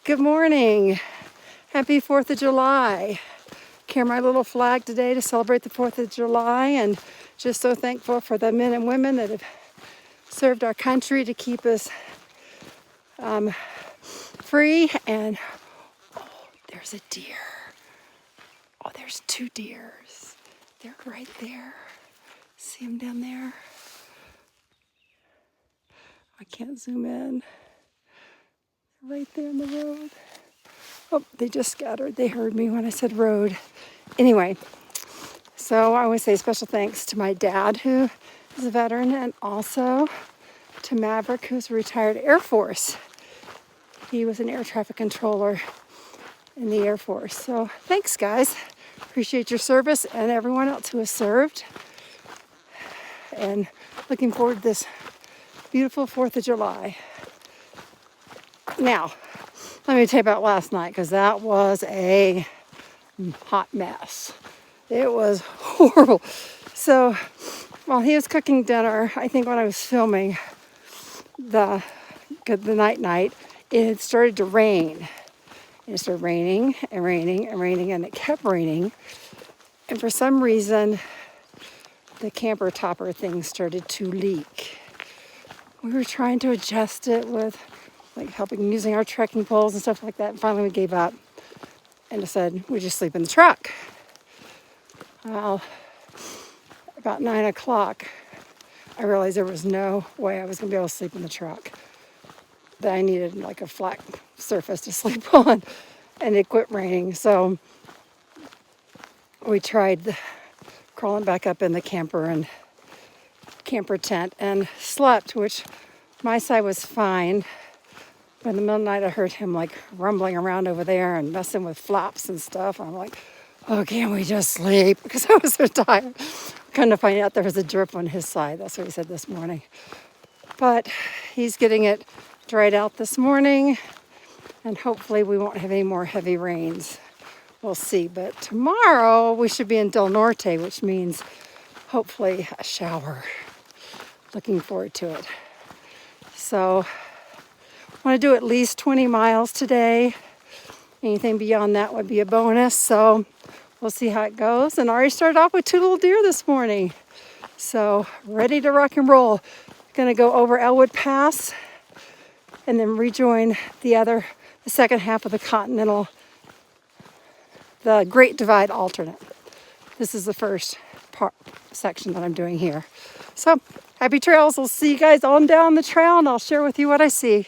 Good morning. Happy 4th of July. Carry my little flag today to celebrate the 4th of July, and just so thankful for the men and women that have served our country to keep us free. And oh, there's a deer. Oh, there's two deers. They're right there. See them down there? I can't zoom in. Right there in the road. Oh, they just scattered. They heard me when I said road. Anyway, so I want to say special thanks to my dad, who is a veteran, and also to Maverick, who's a retired Air Force. He was an air traffic controller in the Air Force. So thanks, guys. Appreciate your service and everyone else who has served. And looking forward to this beautiful 4th of July. Now, let me tell you about last night, because that was a hot mess. It was horrible. So while he was cooking dinner, I think when I was filming the night, it had started to rain. And it started raining and raining and raining, and it kept raining. And for some reason, the camper topper thing started to leak. We were trying to adjust it with using our trekking poles and stuff like that. And finally we gave up and decided we'd just sleep in the truck. Well, about 9 o'clock, I realized there was no way I was gonna be able to sleep in the truck. That I needed like a flat surface to sleep on, and it quit raining. So we tried crawling back up in the camper tent and slept, which my side was fine. But in the middle of the night, I heard him like rumbling around over there and messing with flaps and stuff. I'm like, oh, can't we just sleep? Because I was so tired. Kind of find out there was a drip on his side. That's what he said this morning. But he's getting it dried out this morning, and hopefully we won't have any more heavy rains. We'll see. But tomorrow we should be in Del Norte, which means hopefully a shower. Looking forward to it. So I want to do at least 20 miles today. Anything beyond that would be a bonus. So we'll see how it goes. And I already started off with 2 little deer this morning. So ready to rock and roll. Gonna go over Elwood Pass and then rejoin the second half of the Great Divide alternate. This is the first section that I'm doing here. So happy trails. We'll see you guys on down the trail, and I'll share with you what I see.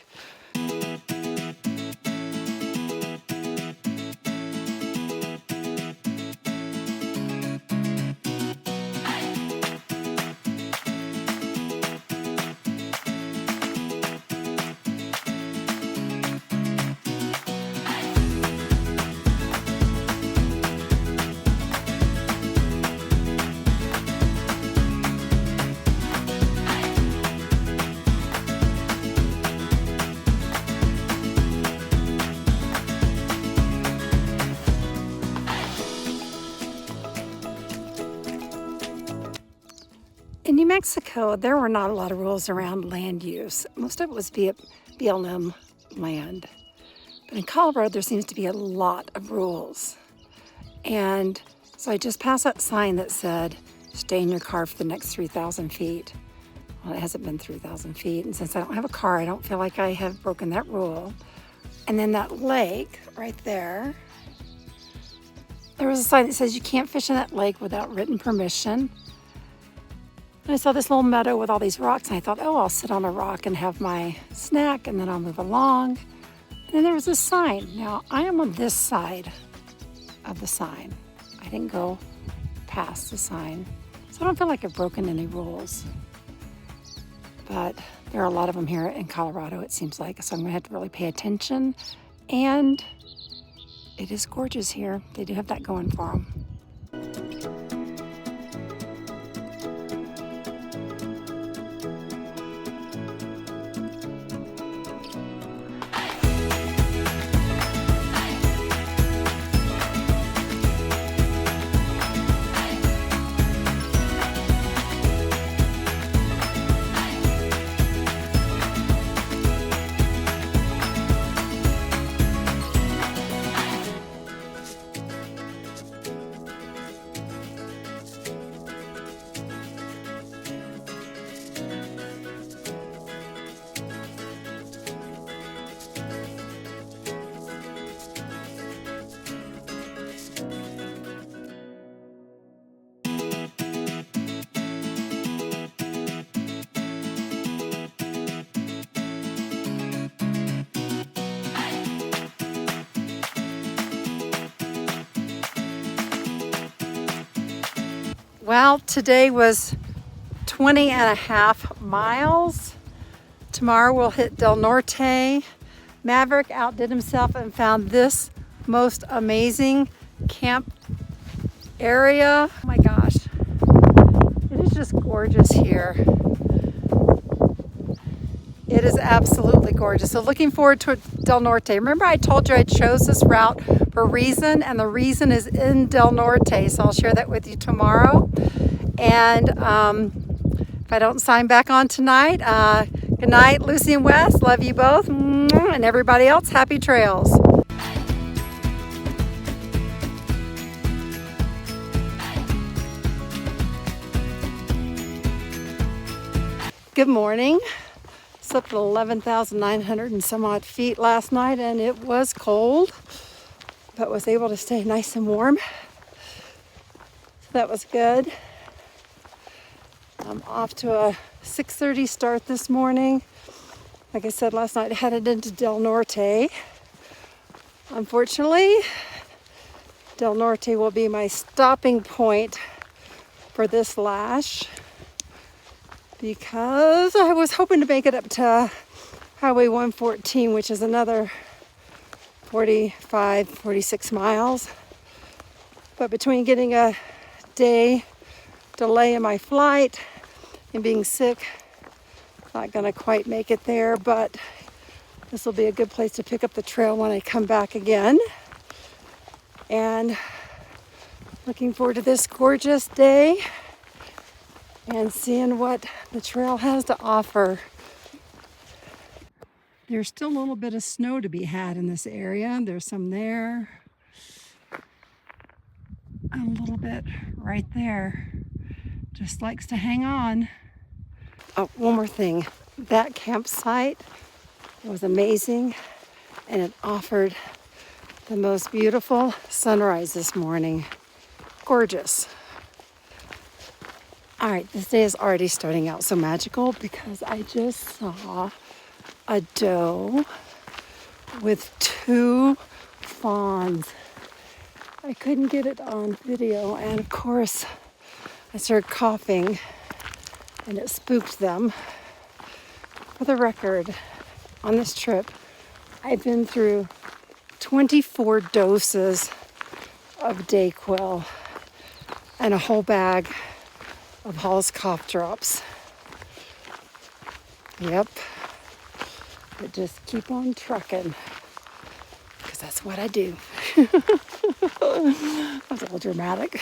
In New Mexico, there were not a lot of rules around land use. Most of it was BLM land. But in Colorado, there seems to be a lot of rules. And so I just passed that sign that said, stay in your car for the next 3,000 feet. Well, it hasn't been 3,000 feet. And since I don't have a car, I don't feel like I have broken that rule. And then that lake right there, there was a sign that says you can't fish in that lake without written permission. And I saw this little meadow with all these rocks, and I thought, oh, I'll sit on a rock and have my snack, and then I'll move along. And then there was this sign. Now, I am on this side of the sign. I didn't go past the sign. So I don't feel like I've broken any rules. But there are a lot of them here in Colorado, it seems like. So I'm going to have to really pay attention. And it is gorgeous here. They do have that going for them. Well, today was 20 and a half miles. Tomorrow we'll hit Del Norte. Maverick outdid himself and found this most amazing camp area. Oh my gosh, it is just gorgeous here. It is absolutely gorgeous. So looking forward to Del Norte. Remember I told you I chose this route for a reason, and the reason is in Del Norte. So I'll share that with you tomorrow. And if I don't sign back on tonight, good night, Lucy and Wes. Love you both. And everybody else, happy trails. Good morning. Slept at 11,900 and some odd feet last night, and it was cold, but was able to stay nice and warm. So that was good. I'm off to a 6:30 start this morning. Like I said last night, headed into Del Norte. Unfortunately, Del Norte will be my stopping point for this lash, because I was hoping to make it up to Highway 114, which is another 45, 46 miles. But between getting a day delay in my flight and being sick, not gonna quite make it there, but this will be a good place to pick up the trail when I come back again. And looking forward to this gorgeous day and seeing what the trail has to offer. There's still a little bit of snow to be had in this area. There's some there, a little bit right there. Just likes to hang on. Oh, one more thing. That campsite was amazing, and it offered the most beautiful sunrise this morning. Gorgeous. All right, this day is already starting out so magical because I just saw a doe with 2 fawns. I couldn't get it on video, and of course I started coughing and it spooked them. For the record, on this trip, I've been through 24 doses of Dayquil and a whole bag of Hall's cough drops. Yep. But just keep on trucking, because that's what I do. That's a little dramatic.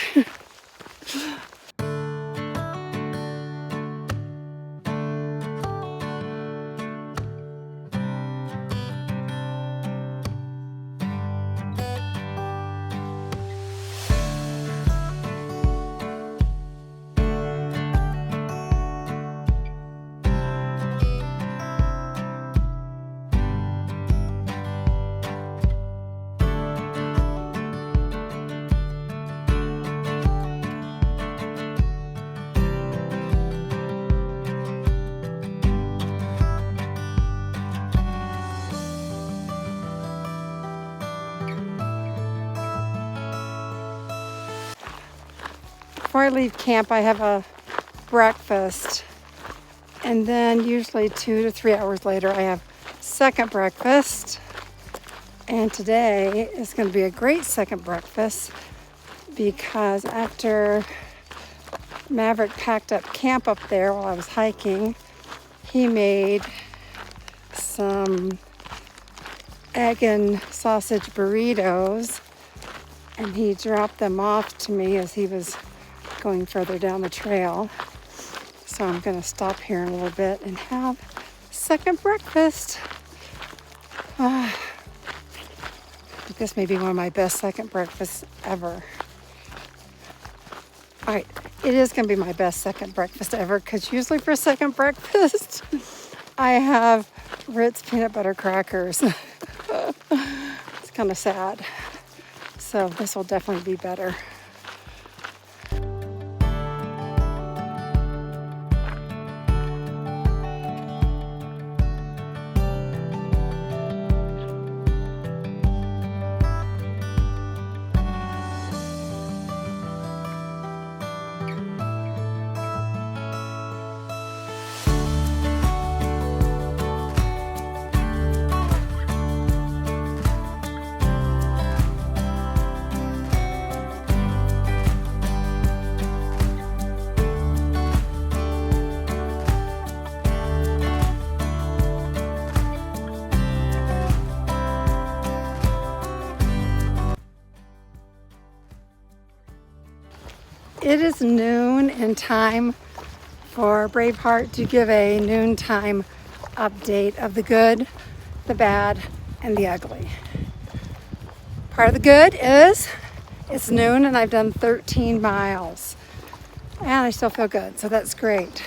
Before I leave camp, I have a breakfast, and then usually 2 to 3 hours later I have second breakfast. And today is going to be a great second breakfast, because after Maverick packed up camp up there while I was hiking, he made some egg and sausage burritos, and he dropped them off to me as he was going further down the trail. So I'm going to stop here in a little bit and have second breakfast. This may be one of my best second breakfasts ever. All right, it is going to be my best second breakfast ever, because usually for second breakfast I have Ritz peanut butter crackers. It's kind of sad. So this will definitely be better. It is noon and time for Braveheart to give a noontime update of the good, the bad, and the ugly. Part of the good is it's noon and I've done 13 miles. And I still feel good, so that's great.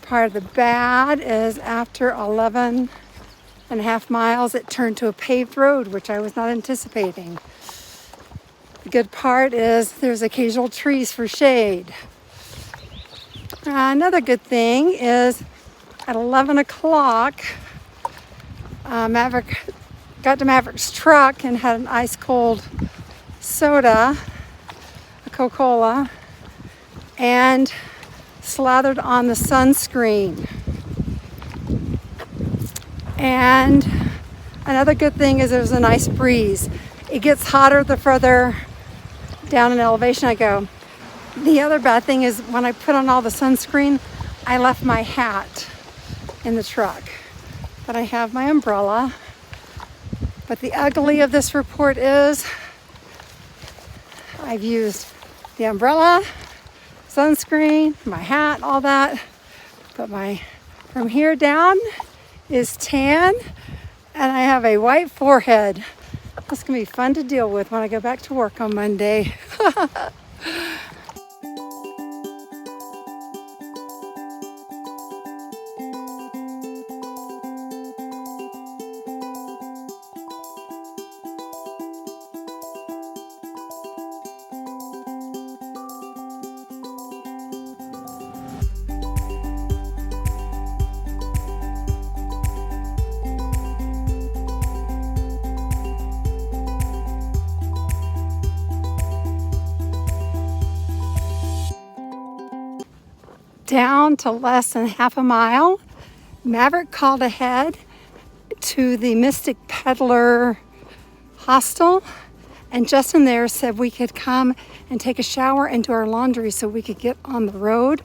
Part of the bad is after 11 and a half miles, it turned to a paved road, which I was not anticipating. The good part is there's occasional trees for shade. Another good thing is at 11 o'clock, Maverick got to Maverick's truck and had an ice cold soda, a Coca-Cola, and slathered on the sunscreen. And another good thing is there's a nice breeze. It gets hotter the further down in elevation I go. The other bad thing is when I put on all the sunscreen, I left my hat in the truck. But I have my umbrella. But the ugly of this report is I've used the umbrella, sunscreen, my hat, all that. But from here down is tan and I have a white forehead. That's gonna be fun to deal with when I go back to work on Monday. Down to less than half a mile, Maverick called ahead to the Mystic Peddler hostel, and Justin there said we could come and take a shower and do our laundry so we could get on the road,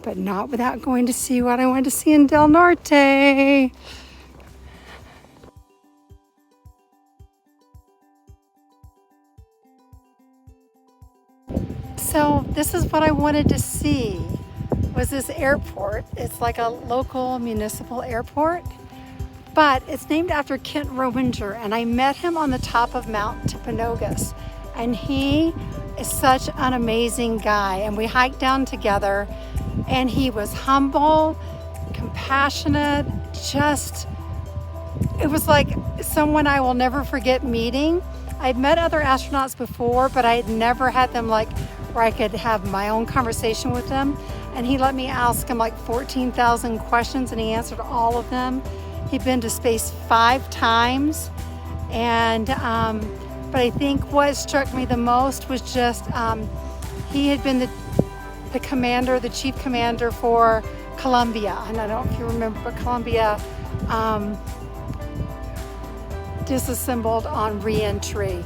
but not without going to see what I wanted to see in Del Norte. So this is what I wanted to see. Was this airport. It's like a local municipal airport, but it's named after Kent Rominger, and I met him on the top of Mount Timpanogos, and he is such an amazing guy, and we hiked down together, and he was humble, compassionate, it was like someone I will never forget meeting. I'd met other astronauts before, but I had never had them like where I could have my own conversation with them. And he let me ask him like 14,000 questions and he answered all of them. He'd been to space 5 times. And, but I think what struck me the most was just, he had been the chief commander for Columbia. And I don't know if you remember, but Columbia disassembled on re-entry.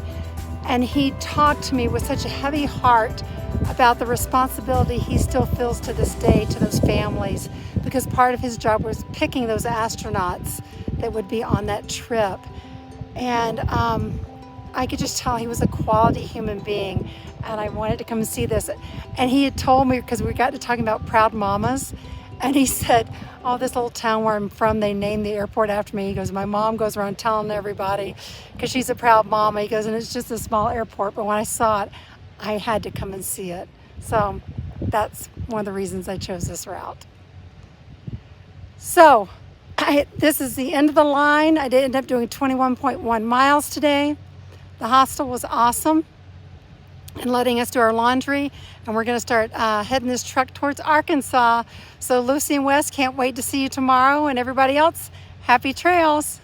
And he talked to me with such a heavy heart about the responsibility he still feels to this day to those families, because part of his job was picking those astronauts that would be on that trip. And I could just tell he was a quality human being, and I wanted to come and see this. And he had told me, because we got to talking about proud mamas, and he said, oh, this little town where I'm from, they named the airport after me. He goes, my mom goes around telling everybody because she's a proud mama. He goes, and it's just a small airport, but when I saw it, I had to come and see it. So that's one of the reasons I chose this route. So this is the end of the line. I did end up doing 21.1 miles today. The hostel was awesome and letting us do our laundry. And we're gonna start heading this truck towards Arkansas. So Lucy and Wes, can't wait to see you tomorrow. And everybody else, happy trails.